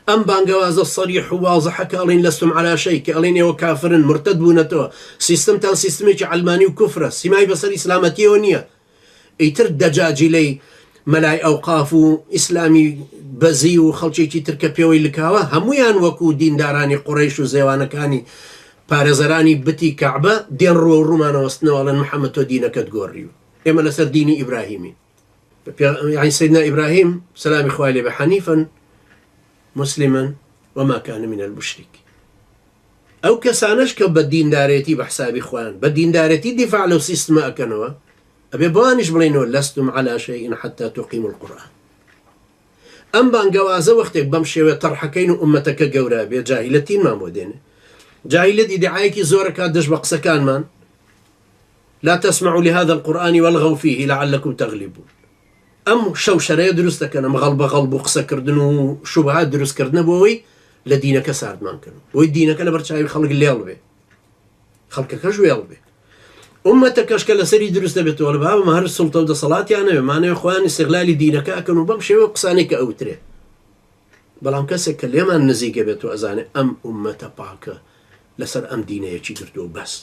ئەم بانگەوازە سەریح و واضحەکە ئەڵێن لەستم عەلا شەی کە ئەڵێن ئێوە کافرن مرتد بوونەتەوە سیستمتان سیستمێکی علمانی و کوفرە سیمای بەسەر ئیسلامەتیەوە نییە ئیتر دەجاجیلەی مەلای ئەوقاف و ئیسلامی بەزی و خەڵکێکی ترکە پێوەی لکاوە هەمویان وەکو دیندارانی قوڕەیش و زێوانەکانی پارێزەرانی بتی کەعبە دێن ڕۆ ڕوومانەوەستنەوەڵەن محەممەد تۆ دینەکەت گۆڕی و ئێمە لەسەر دینی ئیبراهیمی يعني سيدنا إبراهيم سلام إخوالي بحنيفا مسلما وما كان من المشرك أو كسانش كبدين داريتي بحساب إخوان بدين داريتي دفاع لو سيستم أكنوا أبي بوانش بلينو لستم على شيء حتى تقيموا القرآن أم بانقوازة وقتك بمشي وطرحكين أمتك قورابية جاهلتين ما مودين جاهلة دعايك زورك هادش بقسا كان من لا تسمعوا لهذا القرآن والغوا فيه لعلكم تغلبون ئەم شەوشەرەیە دروست دەکەن ئەم غەڵبە و قسەکردن و شوبهات دروستکردنە بۆەوەی لە دینەکە ساردمانکردن بۆی دینەکە لە بەرچاوی خەڵک لێڵ بێ خەڵکەکەش وێڵ بێ ئومەتەکەش کە لەسەری دروست دەبێتەوە لە بابە هەر سوڵتە و دەسەڵاتیانەوێ مانەوێ خۆیان استیغلالی دینەکە ئەکەن و بەم شێوە قسانێک کە ئەوترێ بەڵام کەسێک کە لێمان نزیکە بێت و ئەزانێ ئەم ئومەتە پاکە لەسەر ئەم دینەیەکی گرتووە بەس